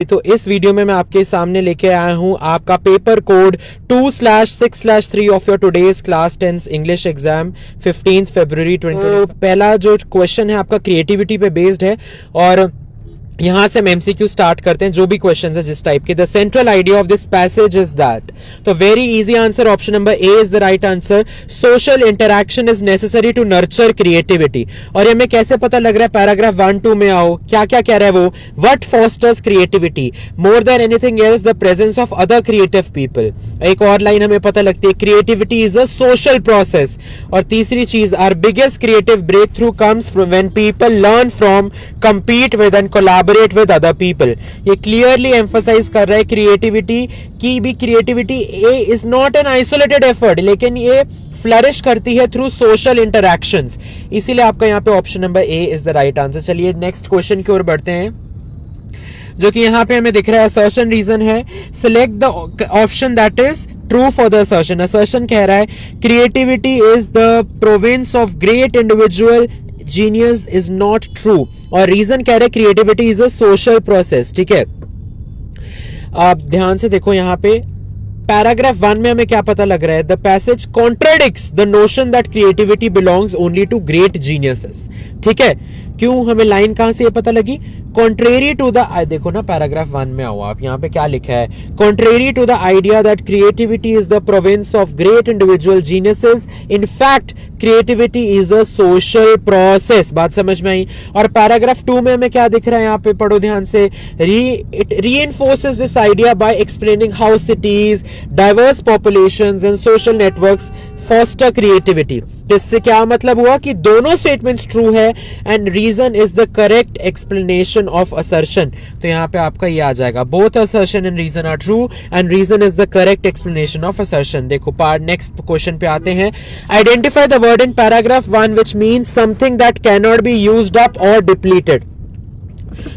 तो इस वीडियो में मैं आपके सामने लेके आया हूं आपका paper code 2/6/3 of your today's class 10 English exam 15 फरवरी 2020। पहला जो क्वेश्चन है आपका क्रिएटिविटी पे बेस्ड है और यहां से हम एमसीक्यू स्टार्ट करते हैं जो भी क्वेश्चंस है जिस टाइप के। The central idea of this passage is that, तो very easy answer, option number A is the right answer. Social interaction is necessary to nurture creativity. और ये हमें कैसे पता लग रहा है? पैराग्राफ 1-2 में आओ, क्या क्या कह रहा है वो? What fosters creativity more than anything else the presence of other creative people. एक और लाइन हमें पता लगती है, creativity is a social process. और तीसरी चीज, our biggest creative breakthrough comes from when people learn from, compete with and collaborate with other people। ये क्लियरली एम्फसाइज कर रहा है क्रिएटिविटी की भी, creativity is not an isolated effort, लेकिन ये फ्लरिश करती है थ्रू सोशल इंटरैक्शंस। इसीलिए आपका यहाँ पे option number A is the right answer. चलिए नेक्स्ट क्वेश्चन की ओर बढ़ते हैं, जो कि यहाँ पे हमें दिख रहा है असर्शन रीजन है। Select the option that is true for the assertion. Assertion कह रहा है creativity is the province of great individual, genius is not true. और रीजन कह रहे हैं creativity is a social process. ठीक है, आप ध्यान से देखो यहाँ पे पैराग्राफ 1 में हमें क्या पता लग रहा है? The passage contradicts the notion that creativity belongs only to great geniuses. ठीक है, क्यों? हमें लाइन कहां से ये पता लगी? कॉन्ट्रेरी टू द, देखो ना पैराग्राफ 1 में आओ आप, यहाँ पे क्या लिखा है? Contrary to the idea that creativity is the province of great individual geniuses, in fact creativity is a social process. बात समझ में आई? और पैराग्राफ 2 में हमें क्या दिख रहा है? यहाँ पे पढ़ो ध्यान से, it reinforces this idea by explaining how cities, diverse populations and social networks foster creativity. इससे क्या मतलब हुआ कि दोनों स्टेटमेंट्स ट्रू है and reason is the correct explanation of assertion. तो यहाँ पे आपका ये आ जाएगा, both assertion and reason are true and reason is the correct explanation of assertion. देखो पार्ट नेक्स्ट क्वेश्चन पे आते हैं। Identify the word in paragraph 1 which means something that can not be used up और depleted.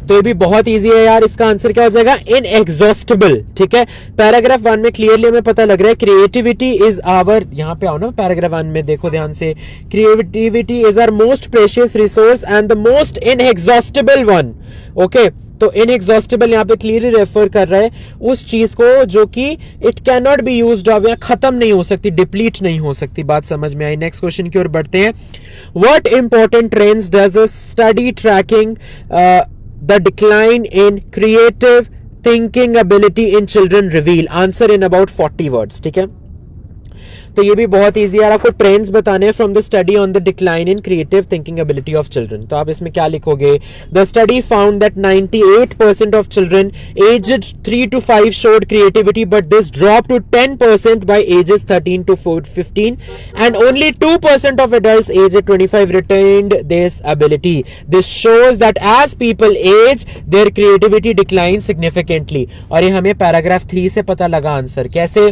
तो ये भी बहुत easy है यार, इसका आंसर क्या हो जाएगा? इनएग्जॉस्टिबल। ठीक है, पैराग्राफ 1 में क्लियरली हमें पता लग रहा है क्रिएटिविटी इज आवर, यहां पे आओ ना पैराग्राफ 1 में देखो ध्यान से, creativity is our most precious resource and the most inexhaustible one. Okay, तो इनएग्जॉस्टिबल यहाँ पे क्लियरली रेफर कर रहा है उस चीज को जो कि it can not be used up, या खत्म नहीं हो सकती, डिप्लीट नहीं हो सकती। बात समझ में आई? नेक्स्ट क्वेश्चन की ओर बढ़ते हैं। What important trends does a study tracking the decline in creative thinking ability in children reveal? Answer in about 40 words। ठीक है, तो ये भी बहुत इजी है, आपको ट्रेंड्स बताने हैं from the study on the decline in creative thinking ability of children. तो आप इसमें क्या लिखोगे? The study found that 98% of children aged 3 to 5 showed creativity, but this dropped to 10% by ages 13 to 15 and only 2% of adults aged 25 retained this ability. This shows that as people age their creativity declines significantly। और ये हमें paragraph 3 से पता लगा answer. कैसे?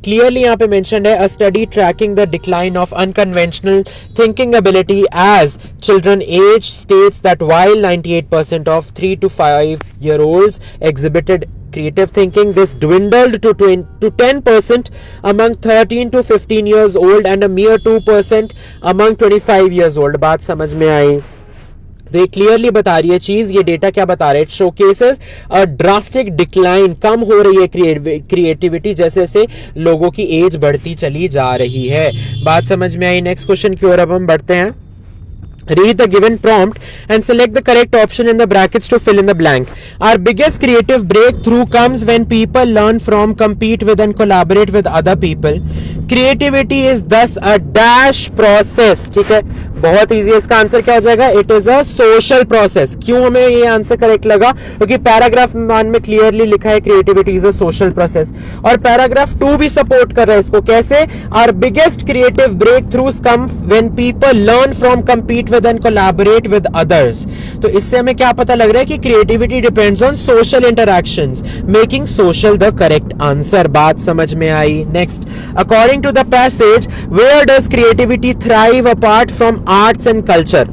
Clearly यहाँ पे mentioned है, a study tracking the decline of unconventional thinking ability as children age states that while 98% of 3 to 5 year olds exhibited creative thinking, this dwindled to 10% among 13 to 15 years old and a mere 2% among 25 years old। बात समझ में आई? तो ये clearly बता रही है चीज, ये डेटा क्या बता रहा है? It showcases a drastic decline, कम हो रही है क्रिएटिविटी जैसे जैसे लोगों की एज बढ़ती चली जा रही है। बात समझ में आई? नेक्स्ट क्वेश्चन की ओर अब हम बढ़ते हैं। Read the given prompt and select the correct option in the brackets to fill in the blank. Our biggest creative breakthrough comes when people learn from, compete with and collaborate with other people. Creativity is thus a dash process। ठीक है, बहुत easy है, इसका answer क्या हो जाएगा? It is a social process. क्यों हमें ये आंसर करेक्ट लगा? क्योंकि पैराग्राफ 1 में क्लियरली लिखा है creativity is a social process, और पैराग्राफ 2 भी सपोर्ट कर रहा है इसको। कैसे? Our biggest creative breakthroughs come when people learn from, compete with and collaborate with others। तो इससे हमें क्या पता लग रहा है कि creativity depends on social interactions, making social the correct answer. बात समझ में आई? Next, according to the passage where does creativity thrive apart from arts and culture?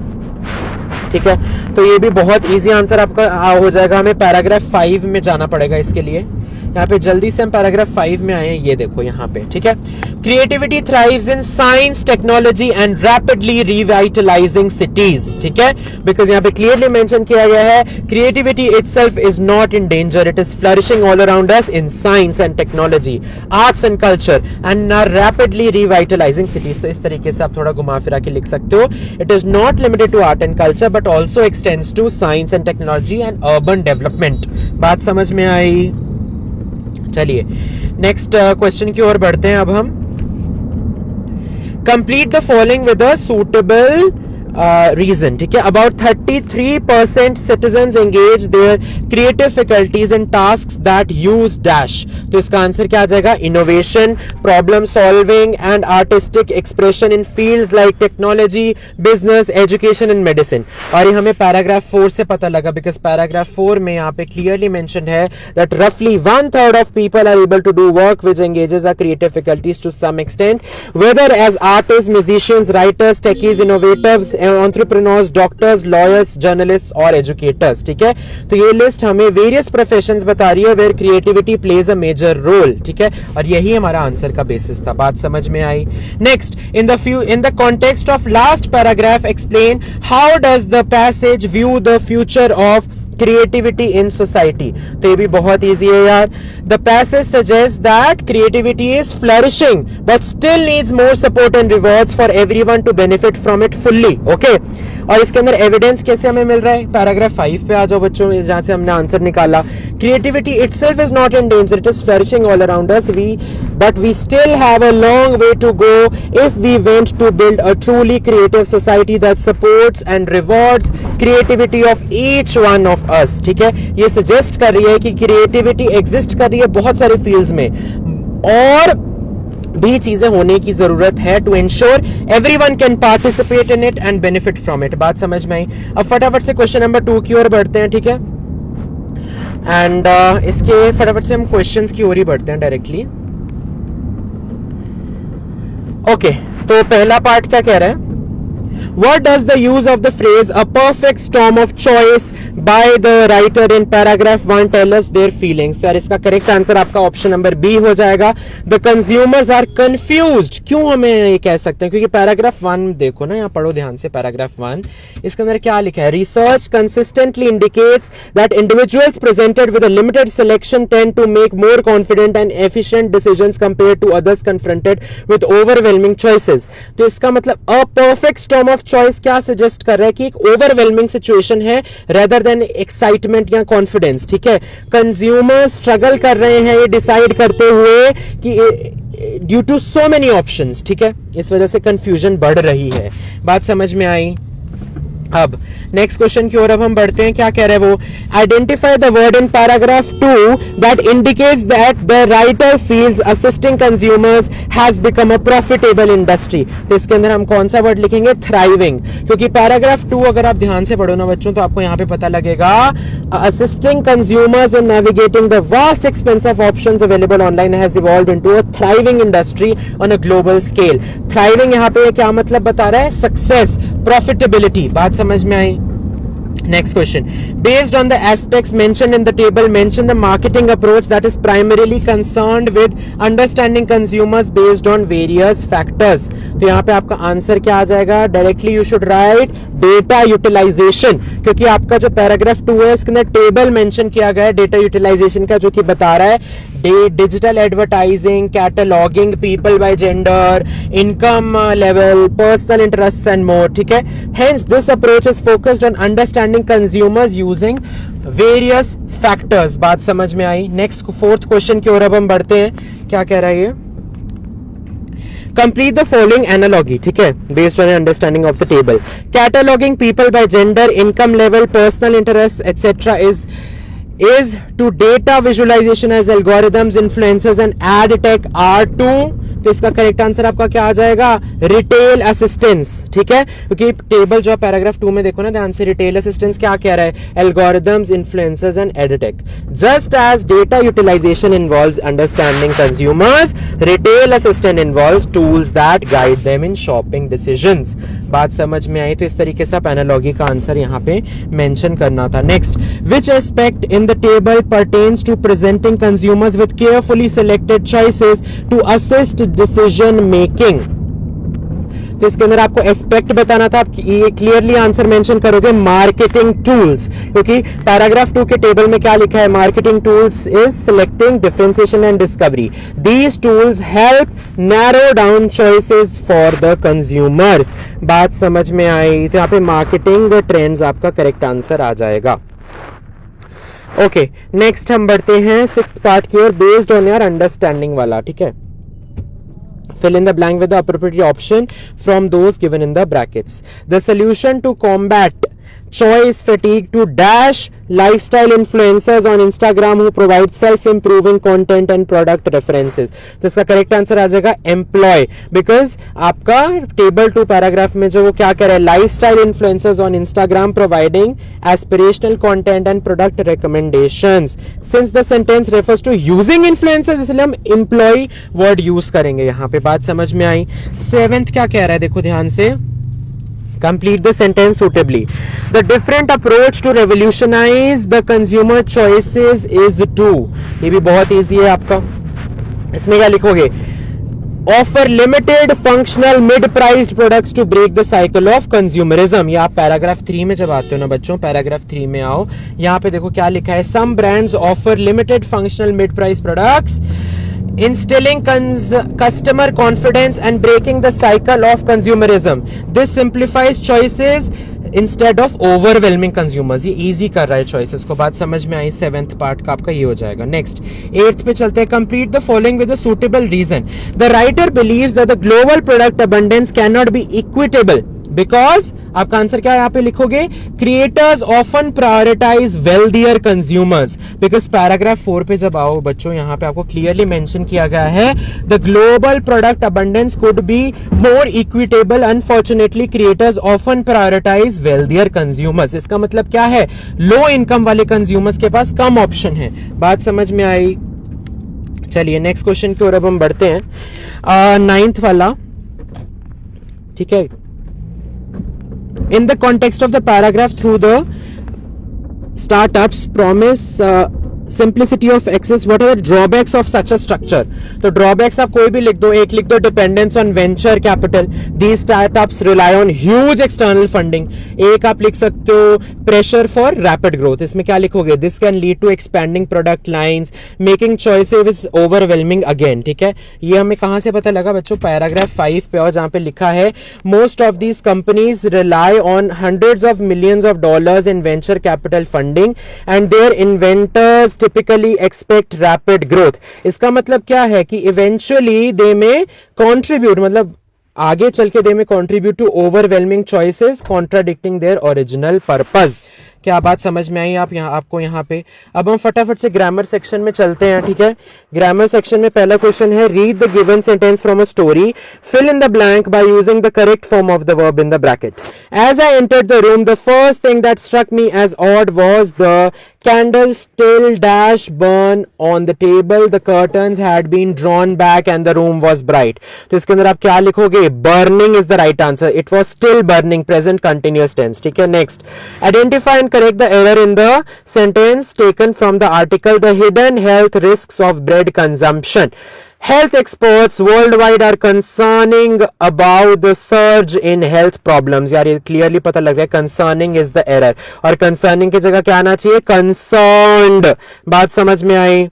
ठीक है, तो ये भी बहुत इजी आंसर आपका हो जाएगा। हमें पैराग्राफ 5 में जाना पड़ेगा इसके लिए। यहाँ पे जल्दी से हम पैराग्राफ 5 में आए हैं, ये देखो यहाँ पे, ठीक है। Creativity thrives in science, technology and rapidly revitalizing cities, ठीक है, बिकॉज यहाँ पे क्लियरली मेंशन किया गया है creativity itself is not in danger, it is flourishing all around us in science and technology, arts and culture and are rapidly revitalizing cities. तो इस तरीके से आप थोड़ा घुमा फिरा के लिख सकते हो, it is not limited to art and culture but also extends to science and technology and urban development. बात समझ में आई? चलिए नेक्स्ट क्वेश्चन की ओर बढ़ते हैं अब हम। Complete the following with a suitable reason, ठीक है। About 33% citizens engage their creative faculties in tasks that use dash। तो इसका आंसर क्या आ जाएगा? Innovation, problem solving and artistic expression in fields like technology, business, education and medicine। और ये हमें paragraph 4 से पता लगा, बिकॉज पैराग्राफ 4 में यहाँ पे क्लियरली मेंशन्ड है that roughly 1/3 of people are able to do work which engages our creative faculties to some extent, whether as artists, musicians, writers, techies, innovators, entrepreneurs, doctors, lawyers, journalist और educators, ठीक है। तो ये list हमें various professions बता रही है where creativity plays a major role, ठीक है, और यही हमारा आंसर का बेसिस था। बात समझ में आई? Next, in the context of last paragraph explain how does the passage view the future of creativity in society. तो ये भी बहुत इजी है यार। The passage suggest that creativity is flourishing but still needs more support and rewards for everyone to benefit from it fully, okay. और इसके अंदर evidence कैसे हमें मिल रहा है? पैराग्राफ 5 पे आ जाओ बच्चों, जहां से हमने आंसर निकाला। Creativity itself is not in danger, it is flourishing all around us, but we still have a long way to go if we want to build a truly creative society that supports and rewards creativity of each one of us, ठीक है। ये suggest कर रही है कि creativity exist कर रही है बहुत सारे फील्ड्स में, और भी चीजें होने की जरूरत है to ensure everyone can participate in it and benefit from it. बात समझ में आई? अब फटाफट से क्वेश्चन नंबर 2 की ओर बढ़ते हैं, ठीक है। एंड इसके फटाफट से हम क्वेश्चंस की ओर ही बढ़ते हैं डायरेक्टली। ओके, तो पहला पार्ट क्या कह रहा है? What does the use of the phrase a perfect storm of choice by the writer in paragraph 1 tell us their feelings? तो यार इसका करेक्ट आंसर आपका ऑप्शन नंबर बी हो जाएगा। The consumers are confused। क्यों हमें ये कह सकते हैं? क्योंकि पैराग्राफ 1 देखो ना, यहाँ पढ़ो ध्यान से पैराग्राफ 1, इसके अंदर क्या लिखा है? Research consistently indicates that individuals presented with a limited selection tend to make more confident and efficient decisions compared to others confronted with overwhelming choices। तो इसका मतलब a perfect storm of choice क्या suggest कर रहा है? कि एक overwhelming situation है रेदर देन एक्साइटमेंट या कॉन्फिडेंस, ठीक है। कंज्यूमर स्ट्रगल कर रहे हैं ये डिसाइड करते हुए कि due to so many options, ठीक है, इस वजह से कंफ्यूजन बढ़ रही है। बात समझ में आई? अब नेक्स्ट क्वेश्चन की ओर अब हम बढ़ते हैं। क्या कह रहे हैं वो? Identify the word in paragraph 2 that indicates that the writer feels assisting consumers has become a profitable industry. तो इसके अंदर हम कौन सा वर्ड लिखेंगे? थ्राइविंग, क्योंकि पैराग्राफ 2 अगर आप ध्यान से पढ़ो ना बच्चों, तो आपको यहाँ पे पता लगेगा assisting consumers in navigating the vast expense of options available online has evolved into a thriving industry on a global scale. Thriving यहाँ पे क्या मतलब बता रहा है? Success, profitability. बात समझ में आई? Next question. Based on the aspects mentioned in the table, mention the marketing approach that is primarily concerned with understanding consumers based on various factors. तो यहाँ पे आपका आंसर क्या आ जाएगा? Directly you should write data utilization, क्योंकि आपका जो paragraph 2 है उसके अंदर टेबल मेंशन किया गया है डेटा यूटिलाइजेशन का, जो कि बता रहा है digital advertising, cataloguing, people by gender, income level, personal interest and more, ठीक है। Hence this approach is focused on understanding consumers using various factors। बात समझ में आई? नेक्स्ट 4th क्वेश्चन की ओर अब हम बढ़ते हैं। क्या कह रहा है ये? Complete the following analogy, ठीक है, based on understanding of the table. Cataloging people by gender, income level, personal interests, etc. is to data visualization as algorithms, influencers and ad tech are to तो इसका correct answer आपका क्या आ जाएगा, retail assistance. ठीक है, क्योंकि table जो paragraph 2 में देखो ना ध्यान से, रिटेल असिस्टेंस क्या कह रहा है, algorithms, influencers and edtech. Just as data utilisation involves understanding consumers, retail assistant involves tools that guide them in shopping decisions. बात समझ में आई? तो इस तरीके से आप एनालॉजी का आंसर यहाँ पे मेंशन करना था। Next, which aspect in the table pertains to presenting consumers with carefully selected choices to assist decision making. तो इसके अंदर आपको एस्पेक्ट बताना था, आप ये क्लियरली आंसर मेंशन करोगे मार्केटिंग टूल्स, क्योंकि पैराग्राफ 2 के टेबल में क्या लिखा है, marketing tools is selecting, differentiation and discovery. These tools help narrow down choices for the consumers. बात समझ में आई? तो यहाँ पे मार्केटिंग ट्रेंड्स आपका करेक्ट आंसर आ जाएगा। ओके, नेक्स्ट हम बढ़ते हैं 6th पार्ट की ओर, बेस्ड ऑन योर अंडरस्टैंडिंग वाला। ठीक है, fill in the blank with the appropriate option from those given in the brackets. The solution to combat choice fatigue to dash lifestyle influencers on Instagram who provide self-improving content and product references. तो इसका correct answer आ जाएगा employ, because आपका table 2 paragraph में जो वो क्या कह रहा है, lifestyle influencers on Instagram providing aspirational content and product recommendations. Since the sentence refers to using influencers, इसलिए हम employ word use करेंगे यहाँ पे। बात समझ में आई? 7th क्या कह रहा है, देखो ध्यान से, complete the sentence suitably. The different approach to revolutionize the consumer choices is to, ये भी बहुत easy है आपका। इसमें क्या लिखोगे, offer limited functional mid-priced products to break the cycle of consumerism। ये आप पैराग्राफ 3 में जब आते हो ना बच्चों, पैराग्राफ 3 में आओ, यहाँ पे देखो क्या लिखा है, some brands offer limited functional mid-priced products instilling customer confidence and breaking the cycle of consumerism. This simplifies choices instead of overwhelming consumers. ये easy कर रहा है choices को। बात समझ में आई? 7th पार्ट का आपका ये हो जाएगा। नेक्स्ट 8th पे चलते हैं, complete the following with a suitable reason. The writer believes that the global product abundance cannot be equitable because, आपका आंसर क्या यहाँ पे लिखोगे, creators often prioritise wealthier consumers. Because paragraph 4 पे जब आओ बच्चों, यहाँ पे आपको क्लियरली मेंशन किया गया है, the global product abundance could be more equitable, unfortunately creators often prioritise wealthier consumers. इसका मतलब क्या है, लो इनकम वाले कंज्यूमर्स के पास कम ऑप्शन है। बात समझ में आई? चलिए नेक्स्ट क्वेश्चन की ओर अब हम बढ़ते हैं, 9th वाला। ठीक है, in the context of the paragraph, through the startups promise simplicity of access, what are the drawbacks of such a structure? तो drawbacks आप कोई भी लिख दो, एक लिख दो dependence on venture capital, these startups rely on huge external funding। एक आप लिख सकते हो pressure for rapid growth, इसमें क्या लिखोगे, this can lead to expanding product lines, making choices is overwhelming again। ठीक है, ये हमें कहां से पता लगा बच्चों, पैराग्राफ 5 पे, और जहां पे लिखा है most of these companies rely on hundreds of millions of dollars in venture capital funding and their inventors typically expect rapid growth। इसका मतलब क्या है कि eventually they may contribute, मतलब आगे चल के they may contribute to overwhelming choices contradicting their original purpose। क्या बात समझ में आई आपको यहाँ पे? अब हम फटाफट से ग्रामर सेक्शन में चलते हैं। ठीक है, ग्रामर सेक्शन में पहला क्वेश्चन है, read the given sentence from a story, fill in the blank by using the correct form of the verb in the bracket. As I entered the room the first thing that struck me as odd was the candle still dash burn on the table, the curtains had been drawn back and the room was bright। तो इसके अंदर आप क्या लिखोगे, burning is the right answer, it was still burning, present continuous tense। ठीक है, next identify and correct the error in the sentence taken from the article, the hidden health risks of bread consumption। Health experts worldwide are concerning about the surge in health problems। यार ये clearly पता लग रहा है, concerning is the error, और concerning की जगह क्या आना चाहिए, concerned। बात समझ में आई?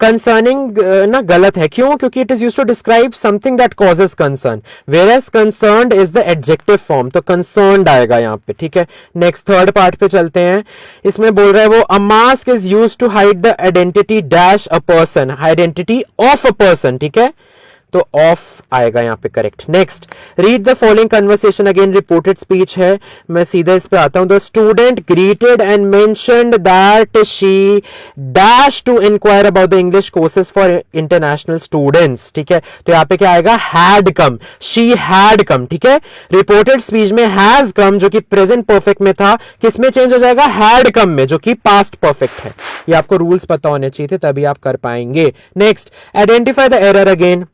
कंसर्निंग ना गलत है, क्यों? क्योंकि it is used to describe something that causes concern, whereas concerned is the adjective form, तो कंसर्न्ड आएगा यहाँ पे। ठीक है, नेक्स्ट 3rd पार्ट पे चलते हैं। इसमें बोल रहा है वो, a mask is used to hide the identity dash a person, identity of a person. ठीक है, तो ऑफ आएगा यहाँ पे correct. Next, read the following conversation, again reported speech है, मैं सीधा इस पे आता हूं। The student greeted and mentioned that she dash to inquire about the English courses for international students, ठीक है। तो यहाँ पे क्या आएगा, had come, she had come, ठीक है। रिपोर्टेड स्पीच में हैज कम जो कि प्रेजेंट परफेक्ट में था, किसमें चेंज हो जाएगा, हैड कम में, जो कि पास्ट परफेक्ट है। ये आपको रूल्स पता होने चाहिए थे, तभी आप कर पाएंगे। Next, identify the error again.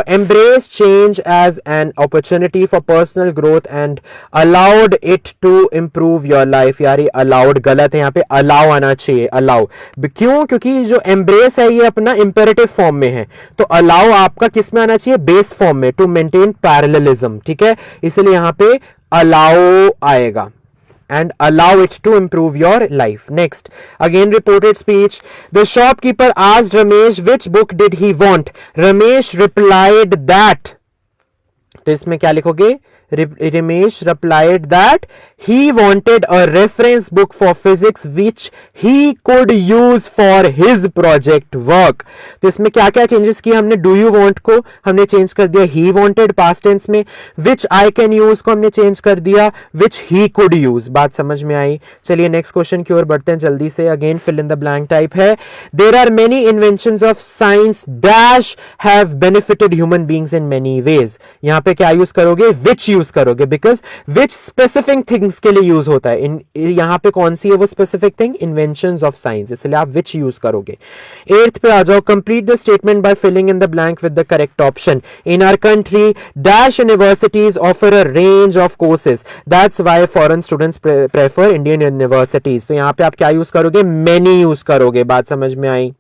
Embrace change as an opportunity for personal growth and allowed it to improve your life। यार ये allowed गलत है, यहाँ पे allow आना चाहिए, allow। क्यों? क्योंकि जो embrace है ये अपना imperative form में है, तो allow आपका किस में आना चाहिए, base form में, to maintain parallelism, ठीक है। इसलिए यहाँ पे allow आएगा and allow it to improve your life. Next, again reported speech. The shopkeeper asked Ramesh which book did he want. Ramesh replied that, तो इसमें क्या लिखोगे, Ramesh replied that he wanted a reference book for physics which he could use for his project work। तो इसमें क्या क्या changes किए हमने, do you want को हमने चेंज कर दिया he wanted past tense में, which I can use को हमने चेंज कर दिया which he could use। बात समझ में आई। चलिए नेक्स्ट क्वेश्चन की ओर बढ़ते हैं जल्दी से। Again fill in the blank type है, there are many inventions of science dash have benefited human beings in many ways। यहाँ पे क्या यूज करोगे, which यूज करोगे, बिकॉज which स्पेसिफिक थिंग्स के लिए यूज होता है। यहां पे कौन सी है वो specific thing, inventions of science, इसलिए आप which यूज करोगे। 8th पे आ जाओ, complete the statement by filling in the blank with the correct option. In our country dash universities offer a range of courses, that's why foreign students prefer Indian universities. तो यहां पे आप क्या use करोगे, many use करोगे। बात समझ में आई,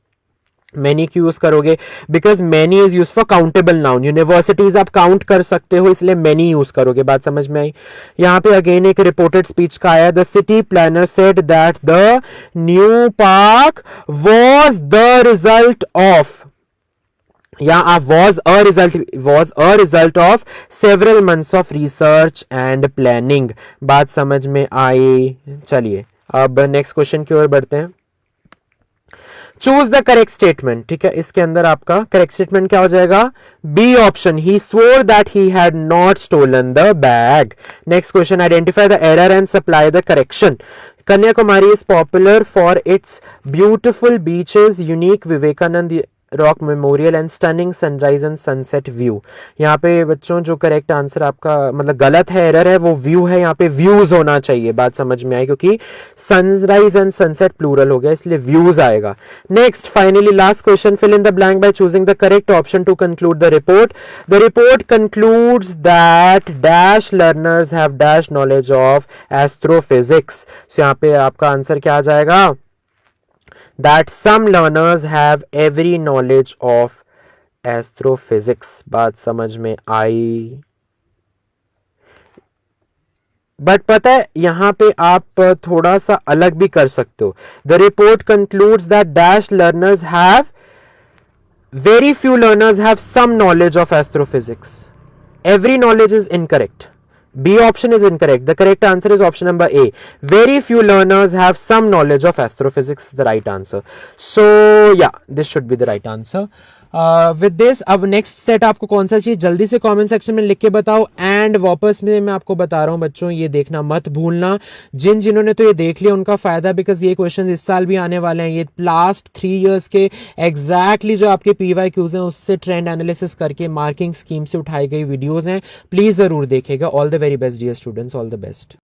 मैनी क्यों यूज करोगे, because many is use for countable noun, universities आप काउंट कर सकते हो, इसलिए मैनी यूज करोगे। बात समझ में आई। यहां पे अगेन एक रिपोर्टेड स्पीच का आया, the city planner said that the new park was the result of, या आप was a result of several months of research and planning। बात समझ में आई। चलिए अब नेक्स्ट क्वेश्चन की ओर बढ़ते हैं। चूज द करेक्ट स्टेटमेंट, ठीक है। इसके अंदर आपका करेक्ट स्टेटमेंट क्या हो जाएगा, B option, he swore that he had not stolen the bag। Next question, identify the error and supply the correction. Kanyakumari is popular for its beautiful beaches, unique Vivekanand rock memorial and stunning sunrise and sunset view. यहाँ पे बच्चों जो correct answer आपका मतलब गलत है, error है, वो व्यू है, यहाँ पे व्यूज होना चाहिए। बात समझ में आई, क्योंकि सनराइज एंड सनसेट प्लूरल हो गया, इसलिए व्यूज आएगा। Next, finally last question, fill in the blank by choosing the correct option to conclude the report. The report concludes that dash learners have dash knowledge of astrophysics. So यहाँ पे आपका answer क्या आ जाएगा, that some learners have every knowledge of astrophysics। बात समझ में आई। But पता है यहां पे आप थोड़ा सा अलग भी कर सकते हो। The report concludes that dash learners have, very few learners have some knowledge of astrophysics. Every knowledge is incorrect. B option is incorrect. The correct answer is option number A. Very few learners have some knowledge of astrophysics is the right answer. So yeah, this should be the right answer. With this, अब next set आपको कौन सा चाहिए जल्दी से comment section में लिख के बताओ। एंड वापस में मैं आपको बता रहा हूँ बच्चों, ये देखना मत भूलना, जिन्होंने तो ये देख लिया उनका फायदा, बिकॉज ये क्वेश्चंस इस साल भी आने वाले हैं। ये लास्ट 3 इयर्स के एग्जैक्टली जो आपके PYQs हैं उससे ट्रेंड एनालिसिस करके मार्किंग स्कीम से उठाई गई वीडियोज हैं, प्लीज जरूर देखेगा। All the very best dear students, all the best.